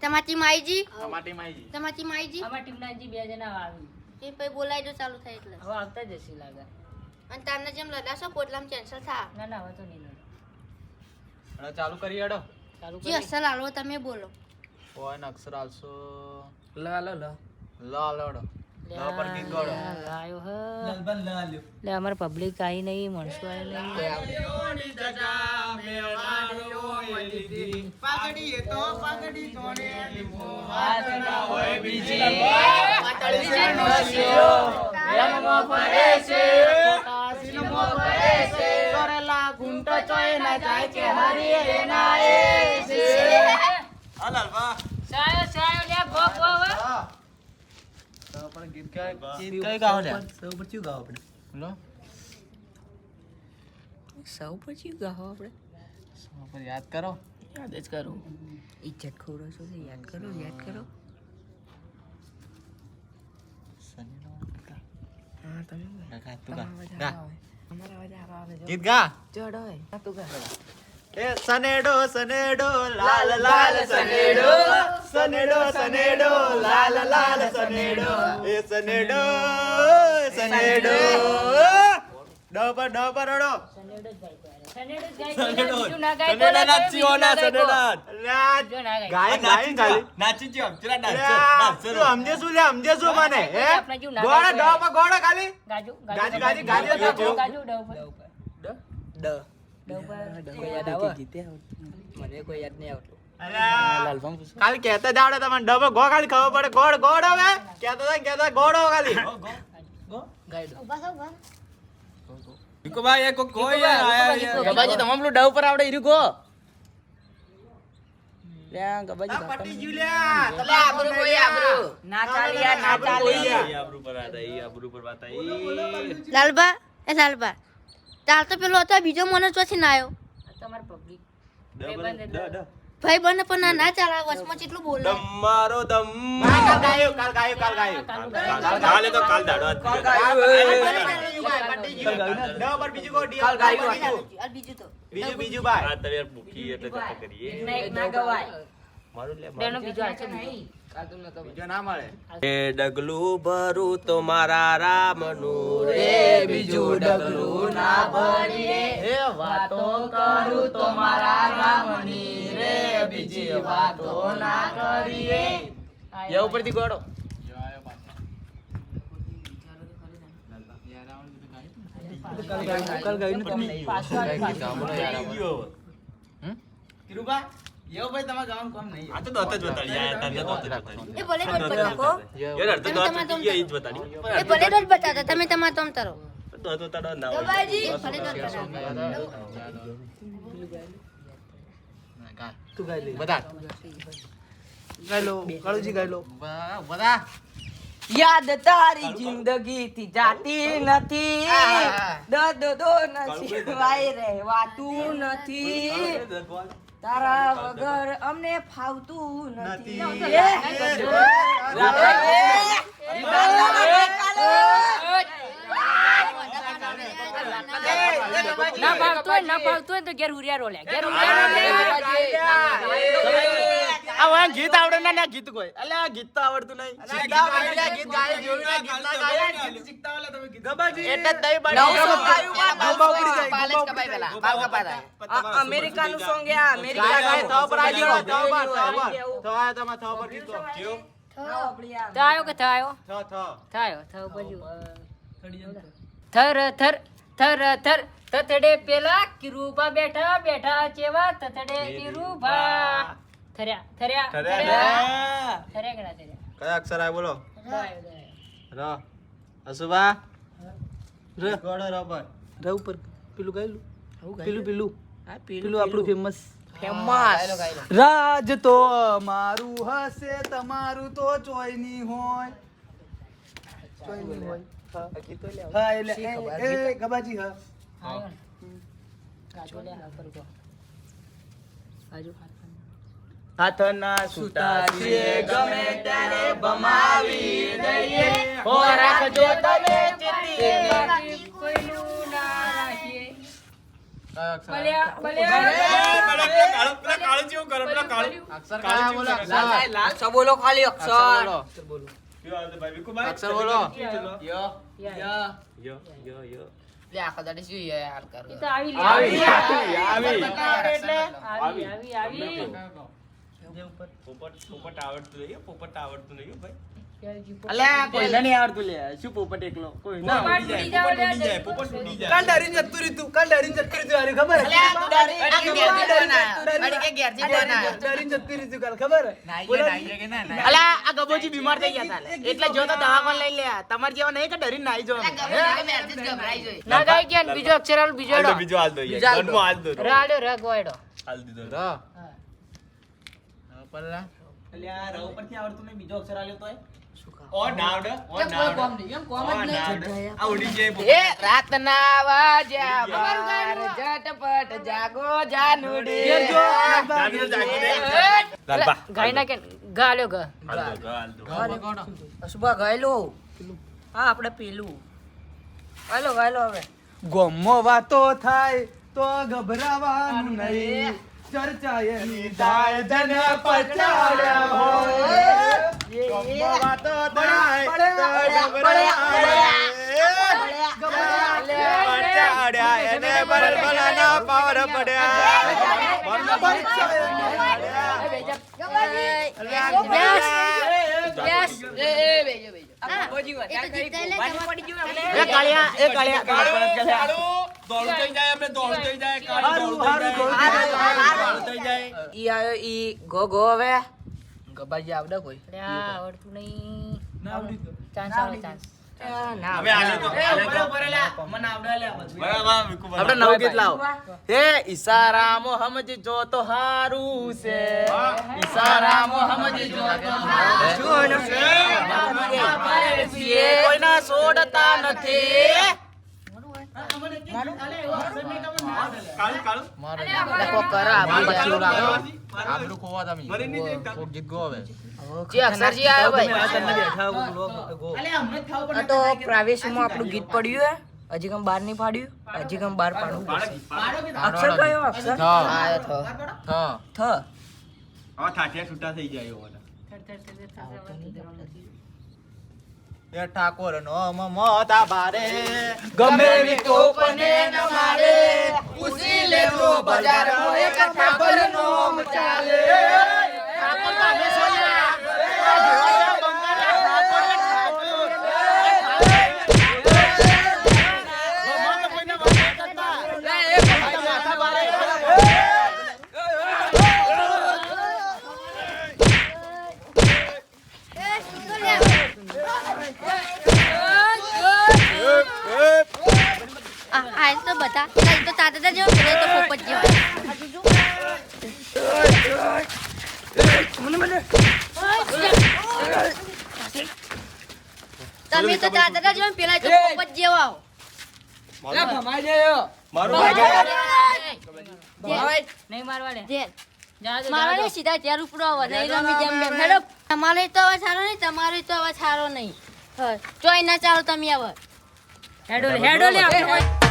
તમારી માઈજી અમારી માઈજી અમાર ટીમના જી બે જણા આવી એ પછી બોલાઈ જો ચાલુ થાય એટલે હવે આવતા જ હશે લાગે અને તારને જેમ લડાશો પોટલામ કેન્સલ થા ના હવે તો નહીં લડો. ચાલુ કરી હેડો ચાલુ જી અસલ હાલો તમે બોલો ઓય ને અક્ષર આલસો લ લાલડો લ પર ગીત ગાડો લાયો હ લે અમાર પબ્લિક આઈ નહીં મણસો આઈ નહીં પાગડી તો પાગડી જોડે સાયો સાયો લે ભો ભો પણ ગીત કઈ ગાવ લે સૌ પર ચું ગાવ આપણે લો સૌ પછી ગાઓ આપણે પર યાદ કરો યાદ જ કરું ઇજ્જત ખોરો છો યાદ કરો હા તમે અમારા અવાજ આવે ગીત ગા ચડ હોય તું ગા એ સનેડો સનેડો લાલ લાલ સનેડો સનેડો સનેડો લાલ લાલ સનેડો એ સનેડો સનેડો ડબર રડો સનેડો જ ગાય બીજું ના ગાય તો ગાય ગાય નાચી જો ચલા તું સમજે શું લે સમજે શું મને હે ગોળા ડબ ગોળા ખાલી ગાજુ ગાજી ગાજી ગાજુ ડવ ડ કોઈ યાદ આવે મને કોઈ યાદ નહીં આવતું ખાલી કહેતા જ આવડે તમને ડબો ગો ખાલી ખબર પડે ગોળ ગોળ હવે કહેતા ગોળ ખાલી ગાય ઇકો ભાઈ એક કોઈ આયા ગબાજી તમામ પેલું ડવ પર આવડે ઈરુ ગો લે ગબાજી પટી ગયું લ્યા તલે આબરૂ કોઈ આબરૂ ના ચાલી યાર ના ચાલી આબરૂ પર આતા ઈ આબરૂ પર વાત આઈ લાલબા ચાલ તો પેલો હતો બીજો મને ચોથી ના આવ્યો તમાર પબ્લિક ભાઈ બને પણ ના ચાલે વસમાં કેટલું બોલે તમારો દમ કાલ ગાયો કાલે તો કાલ દાડો પટી ગયું ડબર બીજું કો કાલ ગાયું બીજું તો બીજું ભાઈ આ તવે ભૂખી એટલે જતા કરીએ ના ગવાય મારું લે બેનો બીજો આછે નહીં બીજો ના મળે એ ડગલું ભરું તો મારા રામનું રે બીજું ડગલું ના ભરીએ એ વાતો કરું તો મારા રામની રે બીજી વાતો ના કરીએ યા ઉપરથી ગોળો કાલ ગાયું કિરુબા યો ભાઈ તમાર ગામ કોમ નહીં આ તો દોત જ બતાડી યાર તને દોત જ બતાડી એ ભલે રોજ બતાવો યાર અર્ધ દોત ઈ જ બતાડી એ ભલે રોજ બતાતા તમે તમાર તમ તરો દોત બતાડો ના ગબાજી ભલે રોજ બતાવો તું ગાઈ લે બતા ગાઈ લો કાળુજી ગાઈ લો બતા યાદ તારી જિંદગી થી જાતી નથી દર્દ દો નથી વાય રહેવાતું નથી તારા વગર અમને ફાવતું નથી ના ફાવતું તો ઘેર ઉરિયા રોલે ઘેર આ વાં ગીત આવડે ના ગીત કોઈ અલે આ ગીત તો આવડતું નહીં ગીત ગાય જોયું ગીત ના ગાય ગીત શીખતા વાલા તમે ગીત ગબાજી એટલે દઈ અમેરિકાનું સોંગ યા અમેરિકા ગાય તો પર આજો તો પર તમે તો પર ગીત થાયો કે થાયો થાયો બાજુ થર થર થર થર તથડે પેલા કિરુબા બેઠા બેઠા ચેવા તથડે કિરુબા થર્યા થર્યા થર્યા થર્યા કયા અક્ષર આય બોલો દવાયો ર અસુબા ર ગોડો ર પર ર ઉપર પેલું ગાયલું પેલું હા પેલું આપણું ફેમસ ફેમસ રાજ તો મારું હશે તમારું તો ચોયની હોય હા એટલે એ ગબાજી હા આયો ને ગાજો લે ઉપર ગો ગાજો હાથના સુતા છીએ ગમે ત્યારે બમાવી દઈએ હો રાખજો તમે ચેતી કોઈનું ના રાખીએ અક્ષર કયા બોલો અક્ષર બોલો ખાલી અક્ષર અક્ષર બોલો યો લે આખો દાડી શું યાર કરો એ તો આવી લે. પોપટ આવડતું નહીં પોપટ આવડતું નહીં ભાઈ અલ્યા કોઈને નહીં આવડતું લે શું પોપટ એકલો કોઈ ના કાલ ડરીને જતું રીતું આરે ખબર અલ્યા તું ડરી આ ઘેરથી ડરી કે ઘેરથી ડરીને જતું રીતું કાલ ખબર ના અલ્યા આ ગબોજી બીમાર થઈ ગયા હતા એટલે જો તો દવાખાને લઈ લે તમાર જેવા નહીં કે ડરીને નાઈ જો ગભરાઈ જોઈ ના ગાય કે બીજો અક્ષર આલ બીજો એડો. બીજો હાલ દો બીજો હાલ દો. હાલ દો રાડ્યો ર ગોયડો. હાલ દીધો ર પલ્લા અલ્યા રવ પરથી આવડતું નહીં બીજો અક્ષર આલ્યો તોય ઓ નાવડ ઓ નાવડ આ ઉડી જાય એ રાતના વાજ્યા બાર ઝટપટ જાગો જાનુડી લાલબા ગાય ના કે ગાલ્યો ગ. હાલ દો અશુભા ગાયલો હા આપણે પેલું ગાયલો હવે ગોમો વાતો થાય તો ગભરાવાનું નહીં ચર્ચાએ નિદાય જન પચાડ્યા હોય ગોમો વાતો થાય તો પચાડ્યા એને બરબલાના પાવર ઈ આયો ઈ ગો ગો હવે ગબાજી આવડે કોઈ આવડતું નહીં. ચાન્સ આવે ચાન્સ. હવે આલે તો આપણે નવ ગીત લાવો હે ઈશારામો સમજજો તો હારું છે ઈશારામો સમજજો તો હારું છે કોઈના છોડતા નથી લખો કરા આબરૂ ખોવા તમે કોક ગીત ગો હવે જે અક્ષરજી આયો ભાઈ આ તો પ્રાવેશમાં આપણું ગીત પડ્યું હે હજી કમ બાર નહીં પાડ્યું હજી કમ બાર પાડવું પડશે. અક્ષર કયો અક્ષર આયો થ છૂટા થઈ જાય એ ઠાકોર નો મમતા બારે ગમે એવી કોપને ન મારે ઉસી લેવો બજાર નો એક ઠાકોર નો ચાલે ઠાકોર તમે સોયા આ તો બતા આ તો તાતા જેવો પેલો તો પોપટ જેવો. તમે તો તાતા જેવો પેલા તો પોપટ જેવો આવો. નહીં મારવા દે. મારો ને સીધા ત્યાં ઉપડો આવો નહીં રમી જેમ બેમ હેડો. તમારે તો અવાજ સારો નહીં તમારે તો અવાજ સારો નહીં. ચોય ના ચાલો તમે આવો હેડો લે આપણે